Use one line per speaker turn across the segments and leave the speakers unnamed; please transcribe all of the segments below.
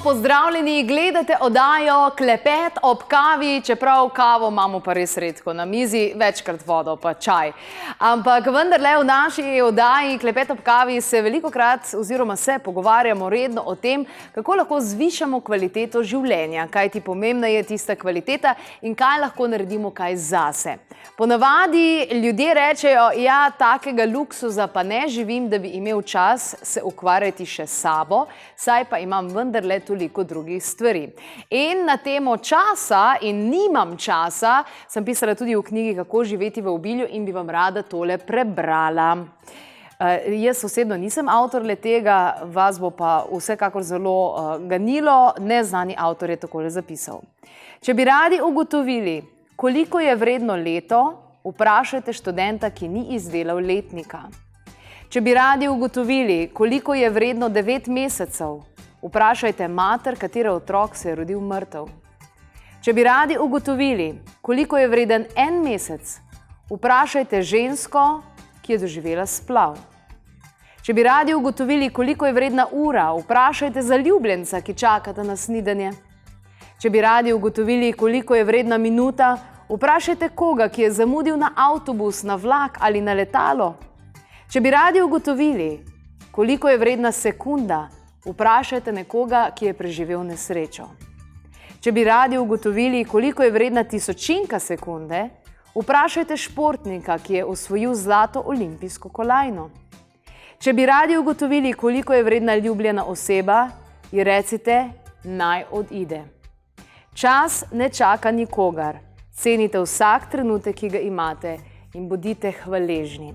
pozdravljeni, gledate oddajo Klepet ob kavi, čeprav kavo imamo pa res redko na mizi, večkrat vodo pa čaj. Ampak vendarle v naši oddaji Klepet ob kavi se velikokrat oziroma se pogovarjamo redno o tem, kako lahko zvišamo kvaliteto življenja, kaj ti pomembna je tista kvaliteta in kaj lahko naredimo kaj zase. Ponavadi ljudje rečejo, ja, takega luksuza pa ne živim, da bi imel čas se ukvarjati še s sabo, saj pa imam vendarle toliko drugih stvari. In na temo časa in nimam časa sem pisala tudi v knjigi Kako živeti v obilju in bi vam rada tole prebrala. Jaz osebno nisem avtor tega, vas bo pa vsekakor zelo ganilo, neznani avtor je takole zapisal. Če bi radi ugotovili, koliko je vredno leto, vprašajte študenta, ki ni izdelal letnika. Če bi radi ugotovili, koliko je vredno 9 mesecev, vprašajte mater, katere otrok se je rodil mrtev. Če bi radi ugotovili, koliko je vreden 1 mesec, vprašajte žensko, ki je doživela splav. Če bi radi ugotovili, koliko je vredna ura, vprašajte zaljubljenca, ki čakata na snidenje. Če bi radi ugotovili, koliko je vredna minuta, vprašajte koga, ki je zamudil na avtobus, na vlak ali na letalo. Če bi radi ugotovili, koliko je vredna sekunda, vprašajte nekoga, ki je preživel nesrečo. Če bi radi ugotovili, koliko je vredna tisočinka sekunde, vprašajte športnika, ki je osvojil zlato olimpijsko kolajno. Če bi radi ugotovili, koliko je vredna ljubljena oseba, ji recite, naj odide. Čas ne čaka nikogar. Cenite vsak trenutek, ki ga imate in bodite hvaležni.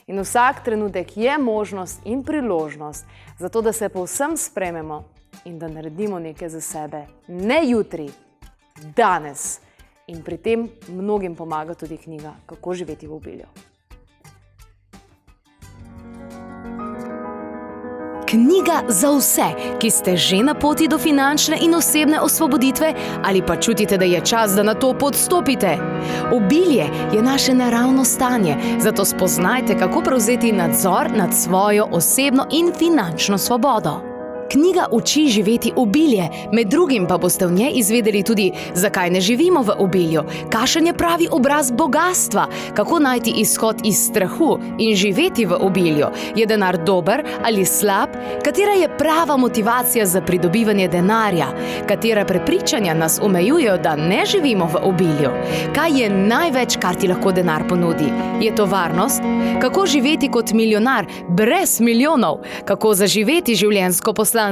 In vsak trenutek je možnost in priložnost za to, da se povsem sprememo in da naredimo nekaj za sebe. Ne jutri, danes. In pri tem mnogim pomaga tudi knjiga Kako živeti v obilju.
Knjiga za vse, ki ste že na poti do finančne in osebne osvoboditve ali pa čutite, da je čas, da na to podstopite. Obilje je naše naravno stanje, zato spoznajte, kako prevzeti nadzor nad svojo osebno in finančno svobodo. Knjiga uči živeti obilje, med drugim pa boste v njej izvedeli tudi, zakaj ne živimo v obilju, kakšen je pravi obraz bogastva, kako najti izhod iz strahu in živeti v obilju, je denar dober ali slab, katera je prava motivacija za pridobivanje denarja, katera prepričanja nas omejujejo, da ne živimo v obilju, kaj je največ, kar ti lahko denar ponudi, je to varnost, kako živeti kot milijonar brez milijonov, kako zaživeti življenjsko poslanstvo,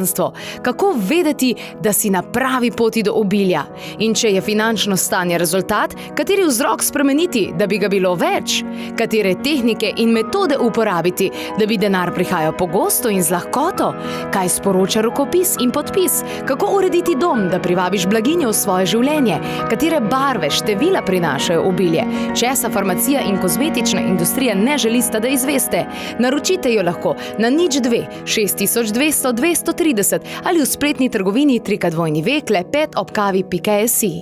kako vedeti, da si na pravi poti do obilja in če je finančno stanje rezultat, kateri vzrok spremeniti, da bi ga bilo več, katere tehnike in metode uporabiti, da bi denar prihajal pogosto in z lahkoto, kaj sporoča rokopis in podpis, kako urediti dom, da privabiš blaginjo v svoje življenje, katere barve, števila prinašajo obilje, česa farmacija in kozmetična industrija ne želista, da izveste. Naročite jo lahko na 02 6200 230 ali v spletni trgovini www.klepetobkavi.si.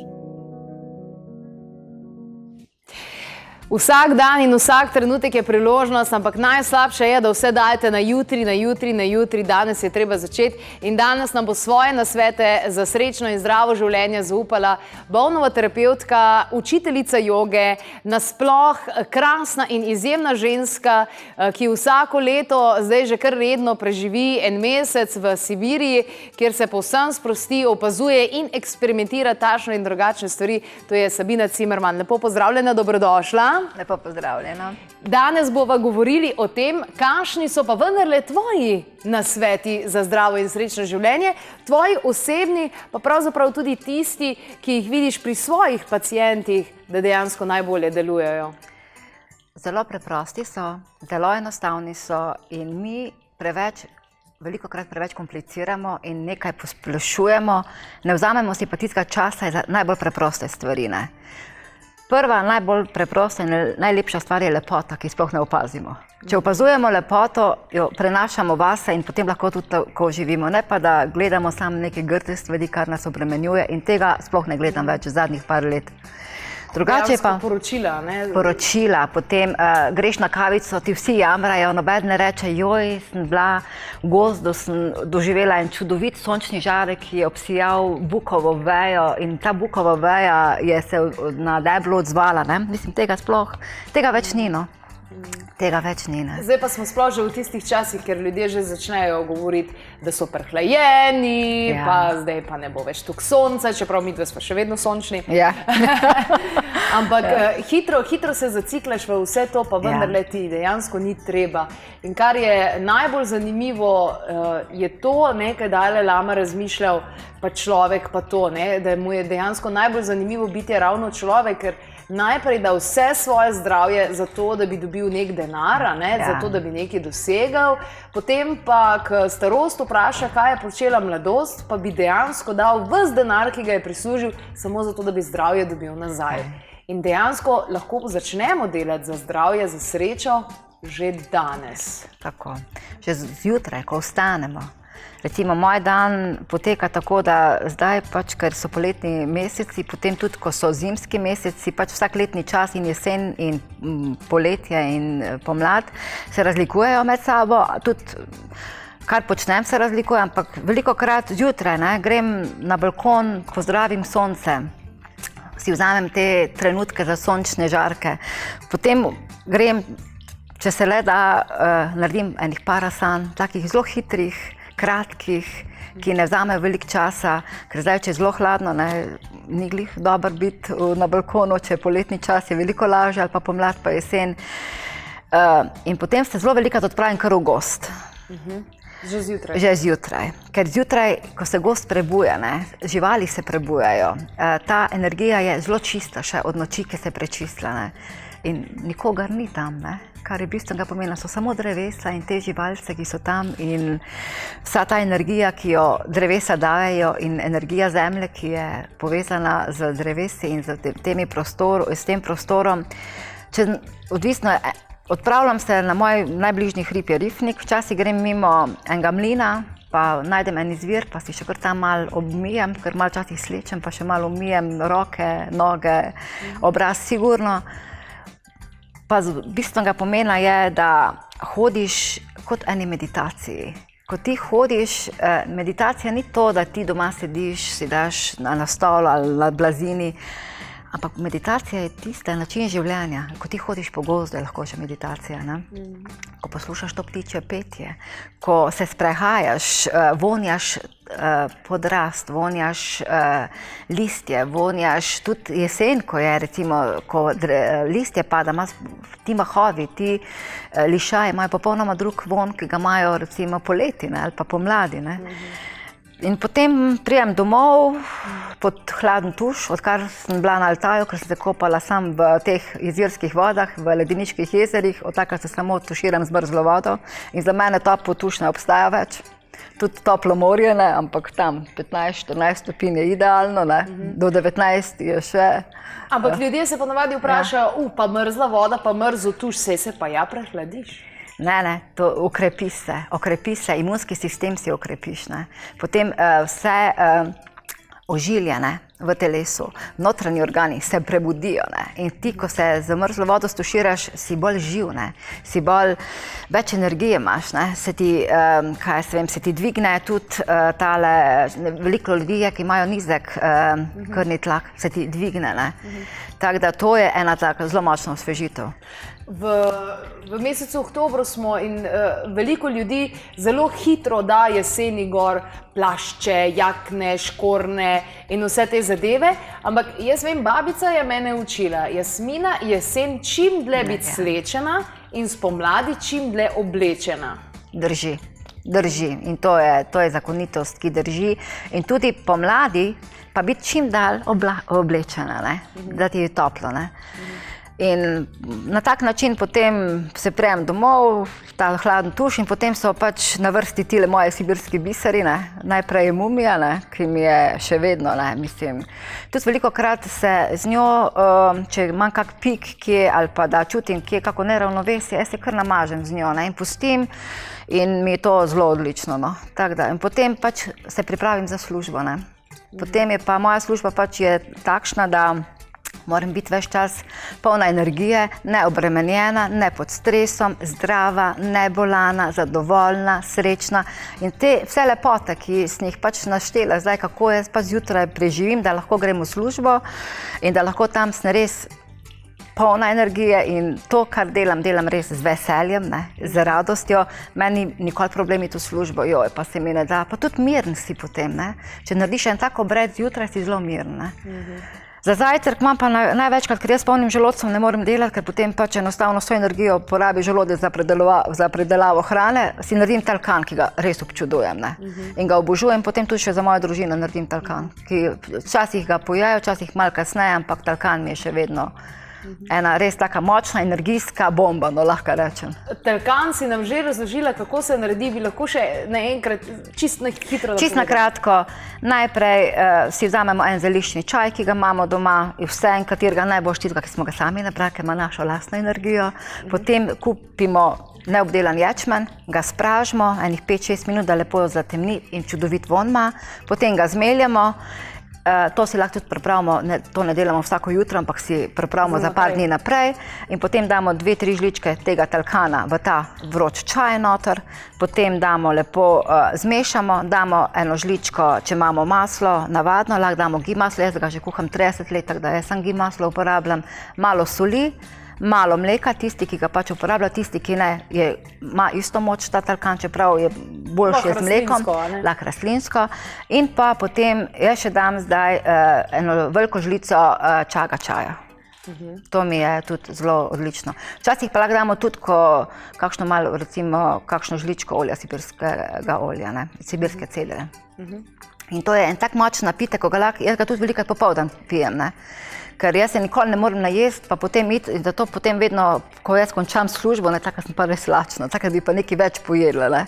Vsak dan in vsak trenutek je priložnost, ampak najslabše je, da vse dajete na jutri, na jutri, na jutri, danes je treba začeti in danes nam bo svoje nasvete za srečno in zdravo življenje zaupala Bovnova terapevtka, učiteljica joge, nasploh krasna in izjemna ženska, ki vsako leto zdaj že kar redno preživi 1 mesec v Sibiriji, kjer se povsem sprosti, opazuje in eksperimentira takšne in drugačne stvari. To je Sabina Cimerman. Lepo pozdravljena, dobrodošla.
Lepo pozdravljena.
Danes bova govorili o tem, kakšni so pa vendarle tvoji nasveti za zdravo in srečno življenje, tvoji osebni, pa pravzaprav tudi tisti, ki jih vidiš pri svojih pacientih, da dejansko najbolje delujejo.
Zelo preprosti so, zelo enostavni so in mi velikokrat preveč kompliciramo in nekaj posplošujemo, ne vzamemo si pa tistega časa za najbolj preproste stvari. Prva, najbolj preprosta in najlepša stvar je lepota, ki sploh ne opazimo. Če opazujemo lepoto, jo prenašamo vase in potem lahko tudi tako živimo. Ne pa, da gledamo samo neke grde stvari, kar nas obremenjuje in tega sploh ne gledam več zadnjih par let. Drugače pa
poročila, ne?
poročila, potem greš na kavico, ti vsi jamrajo, noben ne reče, joj, sem bila v gozdu, sem doživela en čudovit sončni žarek, ki je obsijal bukovo vejo in ta bukova veja je se na deblu odzvala, ne? Mislim, tega več ni, no. Tega več ni, ne.
Zdaj pa smo sploh že v tistih časih, ker ljudje že začnejo govoriti, da so prehlajeni,
Ja.
pa zdaj pa ne bo več toliko sonca, čeprav midve smo še vedno sončni.
Ja.
Ampak hitro se zaciklaš v vse to, pa vendarle ti dejansko ni treba. In kar je najbolj zanimivo, je to, kaj Dalaj Lama razmišljal, pa človek pa to, da mu je dejansko najbolj zanimivo biti ravno človek, ker najprej da vse svoje zdravje za to, da bi dobil nek denar, za to, da bi nekaj dosegal, potem pa k starost vpraša, kaj je počela mladost, pa bi dejansko dal ves denar, ki ga je prislužil, samo zato, da bi zdravje dobil nazaj. In dejansko lahko začnemo delati za zdravje, za srečo že danes.
Tako, že zjutraj, ko vstanemo. Recimo, moj dan poteka tako, da zdaj pač, ker so poletni meseci, potem tudi, ko so zimski meseci, pač vsak letni čas in jesen in poletje in pomlad se razlikujejo med sabo, tudi kar počnem se razlikuje, ampak velikokrat zjutraj, grem na balkon, pozdravim sonce, si vzamem te trenutke za sončne žarke, potem grem, če se le da, naredim enih par asan, takih zelo hitrih, kratkih, ki ne vzamejo veliko časa, ker zdaj, če je zelo hladno, ni glih dobro biti na balkonu, če je poletni čas, je veliko lažje, ali pa pomlad, pa jesen. In potem se zelo velikokrat odpravim kar v gozd.
Že zjutraj.
Že zjutraj. Ker zjutraj, ko se gozd prebuja, živali se prebujajo, ta energija je zelo čista, še od noči, ki se je prečistila. In nikogar ni tam, kar je bistvenega pomena, so samo drevesa in te živalce, ki so tam, in vsa ta energija, ki jo drevesa dajejo, in energija zemlje, ki je povezana z drevesi in z tem prostorom. Odvisno je, odpravljam se na moj najbližji hrib je Rifnik, včasih grem mimo enega mlina, pa najdem en izvir, pa si še kar tam malo obmijem, ker malo časih slečem, pa še malo umijem roke, noge, obraz sigurno. Pa bistvenega pomena je, da hodiš kot eni meditaciji. Ko ti hodiš, meditacija ni to, da ti doma sediš, si daš na stolu ali na blazini, ampak meditacija je tista način življenja. Ko ti hodiš po gozdu, je lahko že meditacija. Ko poslušaš to ptičje petje, ko se sprehajaš, vonjaš podrast, vonjaš listje, vonjaš tudi jesen, ko je recimo, ko listje pada, ti mahovi, ti lišaji imajo popolnoma drug von, ki ga imajo recimo poleti ali pa pomladi. In potem prijem domov pod hladen tuš, odkar sem bila na Altaju, ker sem se kopala sam v teh jezerskih vodah, v ledeniških jezerih, od takrat se samo tuširam z mrzlo vodo in za mene toplo tuš ne obstaja več. Tudi toplo morje, ampak tam 15-14 stopinj je idealno, do 19 je še.
Ampak ljudje se ponavadi vprašajo, pa mrzla voda, pa mrzel tuš, se pa ja prehladiš.
Ne, to okrepi se, imunski sistem si okrepiš. Potem vse ožilje v telesu, notranji organi se prebudijo. In ti, ko se z mrzlo vodo stuširaš, si bolj živ, si bolj, več energije imaš, se ti dvigne tudi tale, veliko ljudi je, ki imajo nizek krvni tlak, se ti dvigne. Tako da to je ena taka zelo močna osvežitev.
V mesecu oktobru smo in veliko ljudi zelo hitro da jeseni gor plašče, jakne, škorne in vse te zadeve, ampak jaz vem, babica je mene učila, Jasmina, jesen čim dlje biti slečena in spomladi čim dlje oblečena.
Drži in to je zakonitost, ki drži, in tudi pomladi pa biti čim dalj oblečena, da ti je toplo. In na tak način potem se prijem domov, ta hladen tuš, in potem so pač na vrsti tile moje sibirski biseri, najprej je mumija, ki mi je še vedno, mislim. Tudi velikokrat se z njo, če imam kak pik kje, ali pa da čutim kje kako neravnovesje, jaz se kar namažem z njo in pustim in mi je to zelo odlično. Tako da, in potem pač se pripravim za službo. Potem je pa moja služba pač je takšna, da Moram biti ves čas polna energije, neobremenjena, ne pod stresom, zdrava, nebolana, zadovoljna, srečna. In te vse lepote, ki sem jih pač naštela zdaj, kako jaz pa zjutraj preživim, da lahko grem v službo in da lahko tam sem res polna energije in to, kar delam res z veseljem, z radostjo. Meni nikoli problem iti v službo, joj, pa se mi ne da. Pa tudi miren si potem, ne. Če narediš en tak obred zjutraj, si zelo miren, ne. Za zajtrk imam pa največkrat, ker jaz s polnim želodcem ne morem delati, ker potem pač enostavno vso energijo porabi želodec za predelavo hrane, si naredim talkan, ki ga res občudujem, ne. In ga obožujem, potem tudi še za mojo družino naredim talkan, ki včasih ga pojejo, včasih malo kasneje, ampak talkan mi je še vedno ena res taka močna, energijska bomba, no lahko rečem.
Talkan si nam že razložila, kako se naredi, bi lahko še naenkrat čisto hitro
Čisto na kratko, najprej si vzamemo en zeliščni čaj, ki ga imamo doma, in vse en katerega najboljš tistega, ki smo ga sami nabrali, ker ima našo lastno energijo. Potem kupimo neobdelan ječmen, ga spražimo enih 5-6 minut, da lepo zatemni in čudovit vonj ima. Potem ga zmeljemo. To si lahko tudi pripravimo, to ne delamo vsako jutro, ampak si pripravimo za par dni naprej in potem damo 2-3 žličke tega talkana v ta vroč čaj noter, potem damo lepo, zmešamo, damo eno žličko, če imamo maslo, navadno, lahko damo ghee maslo, jaz ga že kuham 30 let, tako da jaz sam ghee maslo uporabljam, malo soli, malo mleka, tisti, ki ga pač uporablja, tisti, ki ne, ima isto moč ta talkan, čeprav je boljši z mlekom, lahko rastlinsko. In pa potem jaz še dam zdaj eno veliko žlico čaga čaja. To mi je tudi zelo odlično. Včasih pa lahko damo tudi kakšno malo, recimo, kakšno žličko olja, sibirskega olja, ne, sibirske cedre. In to je en tak močen napitek, jaz ga tudi velikokrat popoldan pijem, ne. Ker jaz se nikoli ne morem najesti, pa potem iti, in zato potem vedno, ko jaz končam službo, taka sem pa res lačna, takrat bi pa nekaj več pojedla, ne.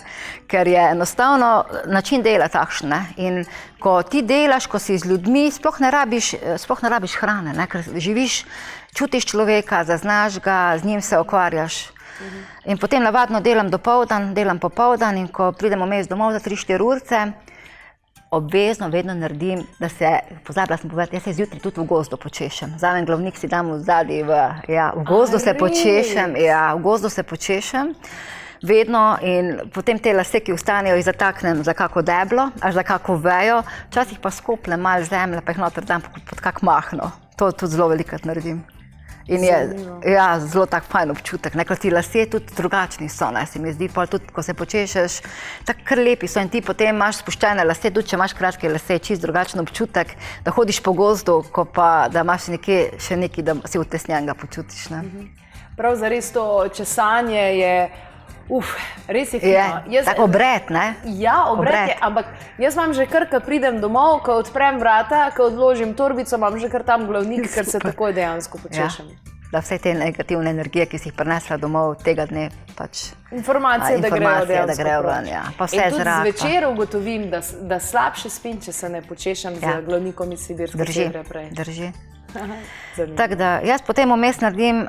Ker je enostavno način dela takšen, ne. In ko ti delaš, ko si z ljudmi, sploh ne rabiš hrane, ne, ker živiš, čutiš človeka, zaznaš ga, z njim se ukvarjaš. In potem navadno delam dopoldan, delam popoldan in ko pridemo vmes domov za 3-4 urce, obvezno vedno naredim, da se, pozabila sem povedati, jaz se zjutraj tudi v gozdu počešem. Vzamem glavnik, si dam vzadi v gozdu se počešem, v gozdu se počešem, vedno, in potem te lase, ki ostanejo, jih zataknem za kako deblo, ali za kako vejo, včasih pa skopljem malo zemlje, pa jih noter dam pod kak mahno. To tudi zelo velikokrat naredim. In je zelo tak fajn občutek, ker ti lasje tudi drugačni so, se mi zdi, pol tudi, ko se počešeš, tako kar lepi so in ti potem imaš spuščene lase, tudi če imaš kratke lase, čist drugačen občutek, da hodiš po gozdu, ko pa da imaš nekje še nekaj, da si utesnjenega počutiš, ne.
Prav zares to česanje je, res je fino.
Tako obred, ne?
Ja, obred je, ampak jaz imam že kar, ko pridem domov, ko odprem vrata, ko odložim torbico, imam že kar tam glavnik, ker se takoj dejansko počešem.
Da vse te negativne energije, ki si jih prinesla domov tega dne, pač
informacije, da grejo dejansko
ven, pa vse
in tudi
zrak.
zvečer ugotovim, da slabše spim, če se ne počešem z glavnikom iz sibirske cedre prej.
Drži. Tako da jaz potem vmes naredim,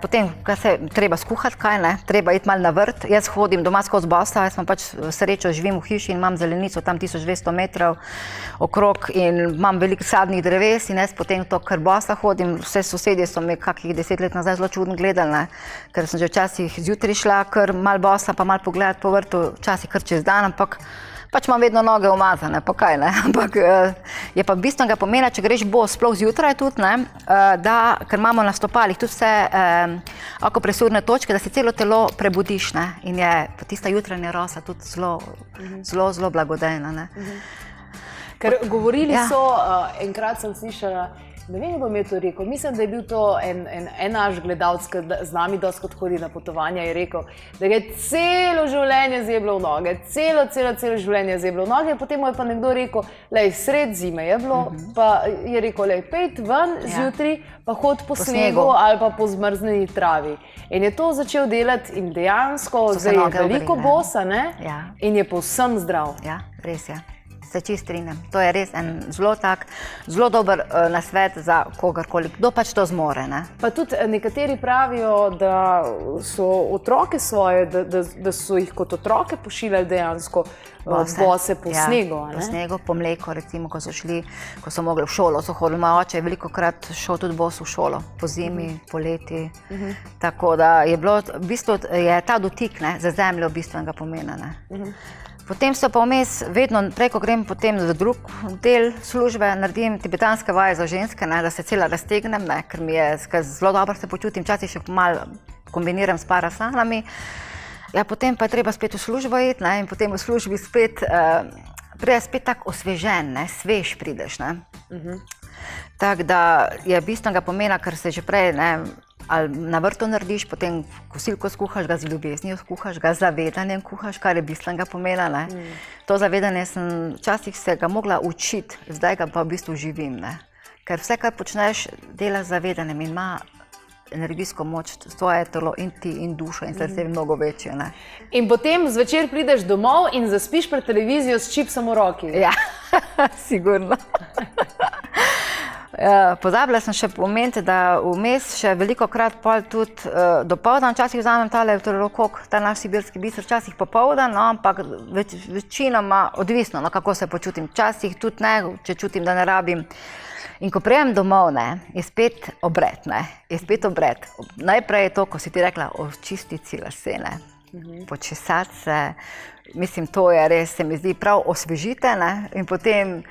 potem, kaj se treba skuhati, kaj ne, treba iti malo na vrt. Jaz hodim doma skozi bosa, jaz imam pač srečo, živim v hiši in imam zelenico tam 1200 metrov okrog in imam veliko sadnih dreves in jaz potem to kar bosa hodim. Vse sosedje so me kakih 10 let nazaj zelo čudno gledali, ne, ker sem že včasih zjutraj šla kar malo bosa pa malo pogledati po vrtu, včasih kar čez dan, ampak pač imam vedno noge umazane, pa kaj ne, ampak je pa bistvenega pomena, če greš bos, sploh zjutraj tudi, ne, da, ker imamo na stopalih tudi vse akupresurne točke, da si celo telo prebudiš, ne, in je tista jutranja rosa tudi zelo blagodejna, ne.
Ker govorili so, enkrat sem slišala, ne vem, bom je to rekel, mislim, da je bil to en naš gledalec, ki z nami doskrat hodi na potovanja, je rekel, da je celo življenje zeblo v noge, celo življenje zeblo v noge, potem mu je pa nekdo rekel, lej, sred zime je bilo, pa je rekel, lej, pejt ven zjutraj, pa hod po snegu ali pa po zmrznjeni travi. In je to začel delati in dejansko zdaj je veliko bosa, ne, in je povsem zdrav.
Ja, res je. se čist strinjam. To je res en zelo dober nasvet za kogarkoli, kdo pač to zmore. Ne?
Pa tudi nekateri pravijo, da so otroke svoje, da so jih kot otroke pošiljali dejansko bose po snegu.
Po snegu, po mleku, recimo, ko so mogli v šolo, so hodili. Moj oče je velikokrat šel tudi bos v šolo, po zimi, poleti. Tako da je bilo, v bistvu je ta dotik za zemljo bistvenega pomena. Potem so pa vmes, vedno prej, ko grem potem za drug del službe, naredim tibetanske vaje za ženske, da se cela raztegnem, ker mi je zelo dobro se počutim, včasih še malo kombiniram s parasanami. Ja, potem pa je treba spet v službo iti in potem v službi spet, spet tako osvežen, svež prideš. Tako da je bistvenega pomena, ker se že prej ali na vrtu narediš, potem kosilko skuhaš, ga z ljubeznijo skuhaš, ga z zavedanjem kuhaš, kar je bistvenega pomena. To zavedanje sem včasih se ga mogla učiti, zdaj ga pa v bistvu živim. Ker vse, kar počneš, delaš z zavedanjem in ima energijsko moč, tvoje telo in ti in duša in srce je mnogo večje.
In potem zvečer prideš domov in zaspiš pred televizijo s čipsom v roki.
Ja, sigurno. Pozabila sem še omeniti, da vmes še velikokrat pol tudi dopoldan, včasih vzamem tale elektrokok, ta naš sibirski biser, včasih popoldan, ampak večinoma odvisno, kako se počutim. Včasih tudi ne, če čutim, da ne rabim. In ko prijem domov, je spet obred, Najprej je to, ko si ti rekla, očistiti si lase, počesati se, mislim, to je res, se mi zdi prav osvežite, in potem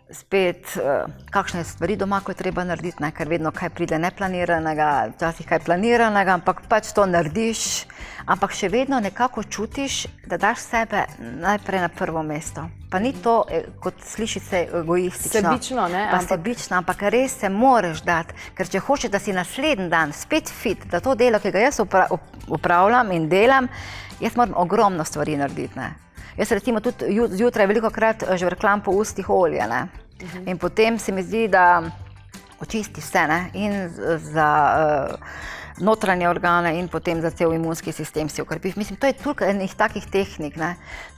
spet kakšne stvari doma, ko je treba narediti, ker vedno kaj pride neplaniranega, včasih kaj planiranega, ampak pač to narediš, ampak še vedno nekako čutiš, da daš sebe najprej na prvo mesto. Pa ni to, kot sliši se egoistično.
Sebično, ne?
Pa sebično, ampak res se moraš dati, ker če hočeš, da si naslednji dan spet fit, da to delo, ki ga jaz upravljam in delam, jaz moram ogromno stvari narediti. Jaz recimo tudi zjutraj velikokrat žvrklam po ustih olje, in potem se mi zdi, da očisti vse, in za notranje organe in potem za cel imunski sistem si ukrepiš. Mislim, to je toliko enih takih tehnik.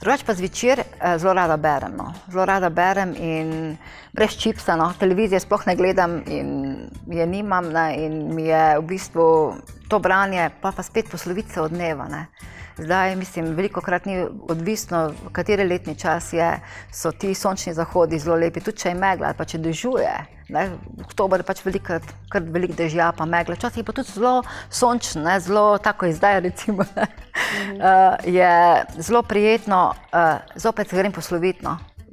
Drugače pa zvečer zelo rada berem. Zelo rada berem in brez čipsa, televizije sploh ne gledam in je nimam, in mi je v bistvu to branje pa spet poslovice od dneva. Zdaj, mislim, velikokrat ni odvisno, kateri letni čas je, so ti sončni zahodi zelo lepi, tudi če je megla ali pa če dežuje. Oktober je pač veliko dežja pa megla, včasih je pa tudi zelo sončno, zelo tako je zdaj recimo, je zelo prijetno, zopet se grem posloviti.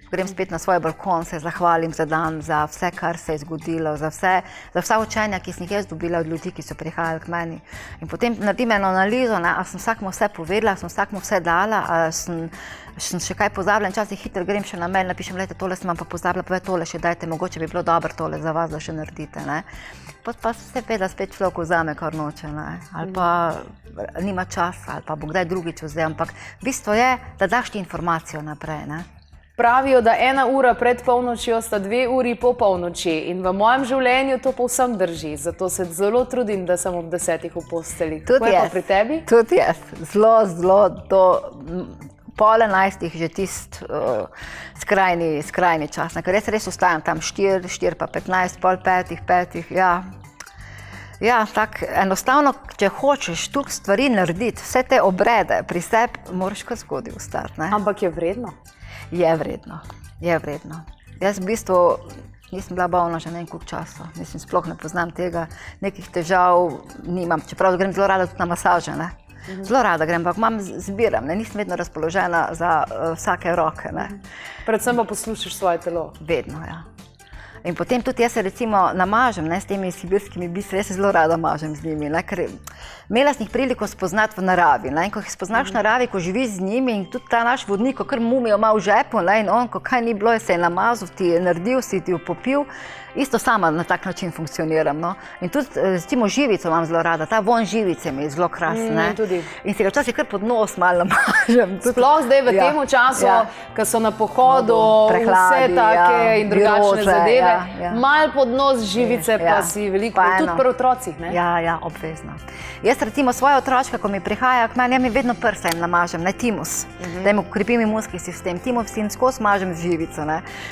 Grem spet na svoj balkon, se zahvalim za dan, za vse, kar se je zgodilo, za vsa učenja, ki sem jih jaz dobila od ljudi, ki so prihajali k meni. In potem naredim eno analizo, ali sem vsakmu vse povedala, ali sem vsakmu vse dala, ali sem še kaj pozabila, in časih hitro grem še na mail, napišem, gledajte, tole sem vam pa pozabila, pa tole še dajte, mogoče bi bilo dobro tole za vas, da še naredite. Pa se peda spet človek vzame, kar noče, ali pa nima časa, ali pa bo kdaj drugič vzel, ampak bistvo je, da daš ti informacijo naprej.
Pravijo, da 1 ura pred polnočjo sta 2 uri po polnoči in v mojem življenju to povsem drži, zato se zelo trudim, da sem ob 10 v posteli. Kako je pa pri tebi?
Tudi jaz, zelo do 10:30 že tisti skrajni čas, ker res ostajam tam 4 pa 15, pol 5, ja, tako enostavno, če hočeš toliko stvari narediti, vse te obrede pri sebi, moraš kar zgodaj ostati.
Ampak je vredno?
Je vredno. Jaz v bistvu nisem bila bolna že ne vem koliko časa, mislim, sploh ne poznam tega, nekih težav nimam, čeprav grem zelo rada tudi na masaže, Zelo rada grem, ampak zbiram, nisem vedno razpoložena za vsake roke.
Predvsem pa poslušaš svoje telo?
Vedno, ja. In potem tudi jaz se recimo namažem s temi sibirskimi biseri, jaz se zelo rada mažem z njimi, ker imela sem jih priliko spoznati v naravi. In ko jih spoznaš v naravi, ko živiš z njimi in tudi ta naš vodnik, ko kar mumijo ima v žepu, in on, ko kaj ni bilo, se je namazal, ti je naredil, si ti upopil, isto sama na tak način funkcioniram. No. In tudi recimo živico imam zelo rada, ta von živice mi je zelo krasen.
Tudi.
In si ga včasih kar pod nos malo namažem.
Sploh zdaj v tem času, ko so na pohodu, vse take in drugačne zadeve, malo pod nos živice pa si veliko, tudi pri otrocih.
Ja, obvezno. Jaz recimo svoje otročke, ko mi prihajajo k meni, ja mi vedno prsa jim namažem, timus, da jim ukrepim imunski sistem. Timus jim skozi mažem z živico.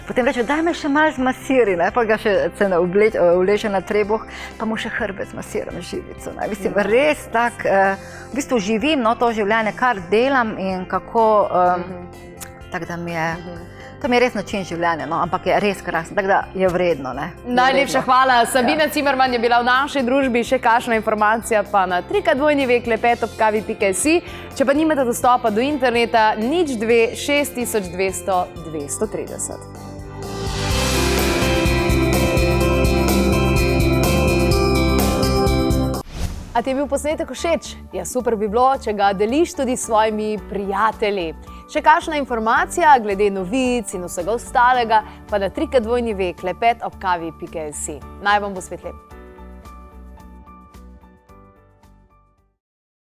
Potem reče, daj me še malo zmasiri, pa ga še vleče na trebuh, pa mu še hrbet zmasiram z živico. Mislim, res tako, v bistvu živim to življenje, kar delam in kako, tako da mi je... To mi je res način življenja, ampak je res krasen, tako da je vredno.
Najlepša hvala. Sabina Cimerman je bila v naši družbi, še kakšna informacija pa na www.klepetobkavi.si. Če pa nimate dostopa do interneta, 02 6200 230. A ti je bil posnetek všeč? Ja, super bi bilo, če ga deliš tudi s svojimi prijatelji. Še kakšna informacija glede novic in vsega ostalega, pa na www.klepetobkavi.si. Naj vam bo svetlepo.